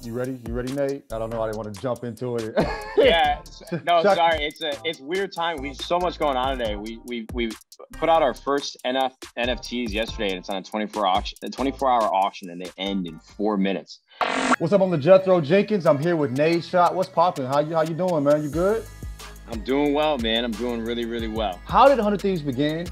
You ready? You ready, Nate? I don't know. I didn't want to jump into it. Yeah. No, sorry. It's weird time. We have so much going on today. We put out our first NFTs yesterday, and it's on a 24-hour auction, and they end in 4 minutes. What's up? I'm LaJethro Jenkins. I'm here with Nadeshot. What's popping? How you doing, man? You good? I'm doing well, man. I'm doing really, really well. How did 100 Thieves begin?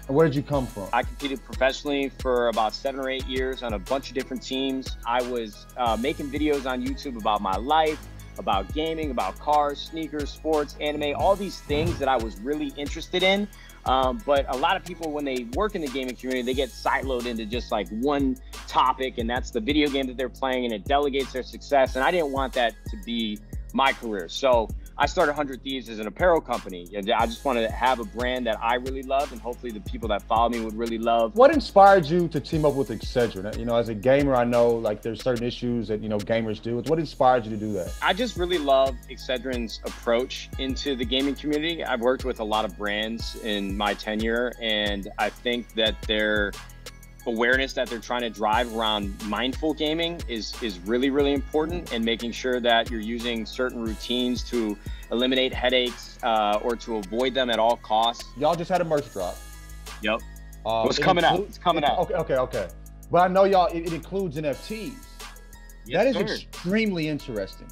And where did you come from? I competed professionally for about 7 or 8 years on a bunch of different teams. I was making videos on YouTube about my life, about gaming, about cars, sneakers, sports, anime, all these things that I was really interested in. But a lot of people, when they work in the gaming community, they get siloed into just like one topic, and that's the video game that they're playing, and it delegates their success. And I didn't want that to be my career. So I started 100 Thieves as an apparel company. I just wanted to have a brand that I really loved, and hopefully the people that follow me would really love. What inspired you to team up with Excedrin? You know, as a gamer, I know like there's certain issues that, you know, gamers do. What inspired you to do that? I just really love Excedrin's approach into the gaming community. I've worked with a lot of brands in my tenure, and I think that their awareness that they're trying to drive around mindful gaming is really, really important, and making sure that you're using certain routines to eliminate headaches or to avoid them at all costs. Y'all just had a merch drop. Yep. It's coming out. It's coming out. Okay. But I know y'all, it includes NFTs. Yes, that is sir. Extremely interesting.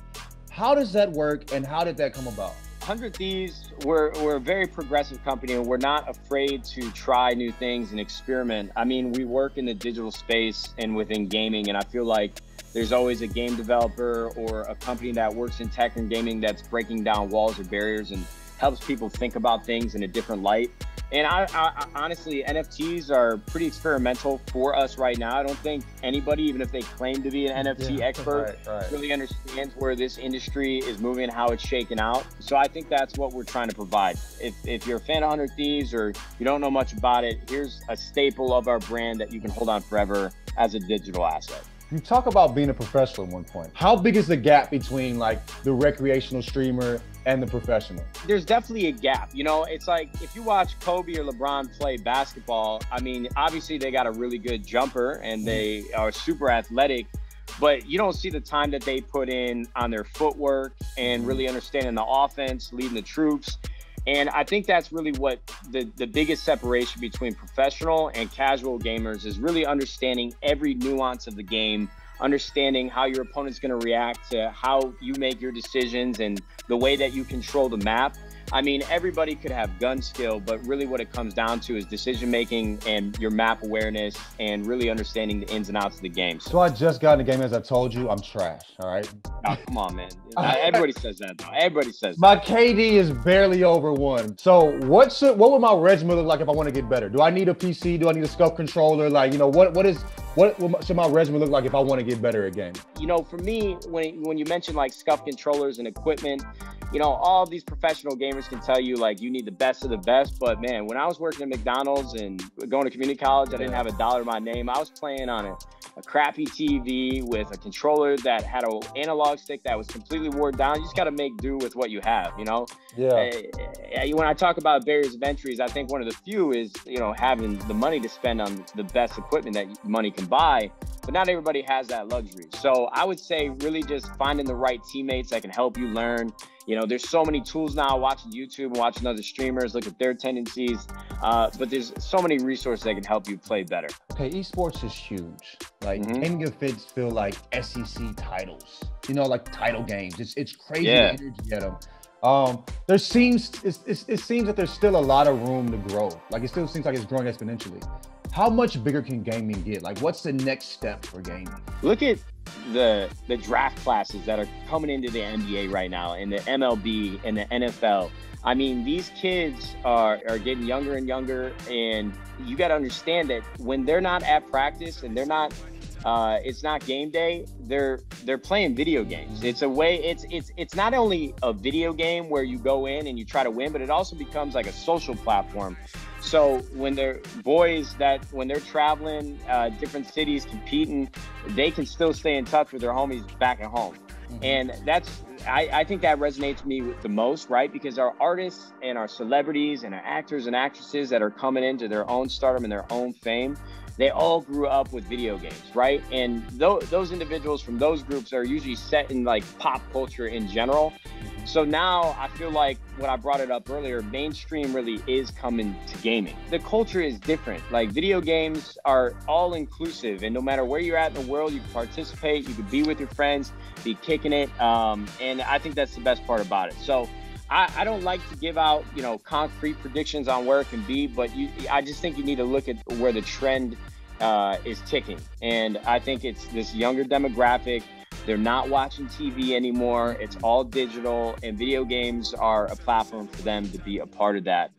How does that work, and how did that come about? 100 Thieves, we're a very progressive company, and we're not afraid to try new things and experiment. I mean, we work in the digital space and within gaming, and I feel like there's always a game developer or a company that works in tech and gaming that's breaking down walls or barriers and helps people think about things in a different light. And I honestly, NFTs are pretty experimental for us right now. I don't think anybody, even if they claim to be an NFT expert, really understands where this industry is moving and how it's shaken out. So I think that's what we're trying to provide. If you're a fan of 100 Thieves or you don't know much about it, here's a staple of our brand that you can hold on forever as a digital asset. You talk about being a professional at one point. How big is the gap between like the recreational streamer and the professional? There's definitely a gap. You know, it's like if you watch Kobe or LeBron play basketball, I mean, obviously they got a really good jumper and they are super athletic, but you don't see the time that they put in on their footwork and really understanding the offense, leading the troops. And I think that's really what the biggest separation between professional and casual gamers is, really understanding every nuance of the game, understanding how your opponent's going to react to how you make your decisions and the way that you control the map. I mean, everybody could have gun skill, but really what it comes down to is decision making and your map awareness and really understanding the ins and outs of the game. So I just got in the game, as I told you, I'm trash, all right? Oh, come on, man. Everybody says that, though. Everybody says that. My KD is barely over 1. So what would my regimen look like if I want to get better? Do I need a PC? Do I need a scuff controller? Like, you know, what should my regimen look like if I want to get better at gaming? You know, for me, when you mention like scuff controllers and equipment, you know, all these professional gamers can tell you like you need the best of the best. But man, when I was working at McDonald's and going to community college, I didn't have $1 to my name. I was playing on a crappy TV with a controller that had an analog stick that was completely wore down. You just got to make do with what you have, you know? Yeah. When I talk about barriers of entries, I think one of the few is, you know, having the money to spend on the best equipment that money can buy, but not everybody has that luxury. So I would say really just finding the right teammates that can help you learn. You know, there's so many tools now, watching YouTube and watching other streamers, look at their tendencies, but there's so many resources that can help you play better. Okay, esports is huge. Like, gaming events feel like SEC titles, you know, like title games. It's crazy the energy at them. It seems that there's still a lot of room to grow. Like, it still seems like it's growing exponentially. How much bigger can gaming get? Like, what's the next step for gaming? Look at the draft classes that are coming into the NBA right now, and the MLB and the NFL. I mean, these kids are getting younger and younger, and you got to understand that when they're not at practice and they're not, it's not game day, they're playing video games. It's a way, it's not only a video game where you go in and you try to win, but it also becomes like a social platform. So when they're when they're traveling, different cities competing, they can still stay in touch with their homies back at home. And I think that resonates with me the most, right? Because our artists and our celebrities and our actors and actresses that are coming into their own stardom and their own fame, they all grew up with video games, right? And those individuals from those groups are usually set in like pop culture in general. So now I feel like when I brought it up earlier, mainstream really is coming to gaming. The culture is different. Like video games are all inclusive, and no matter where you're at in the world, you can participate, you can be with your friends, be kicking it. And I think that's the best part about it. So I don't like to give out, concrete predictions on where it can be, but I just think you need to look at where the trend is ticking. And I think it's this younger demographic. They're not watching TV anymore. It's all digital, and video games are a platform for them to be a part of that.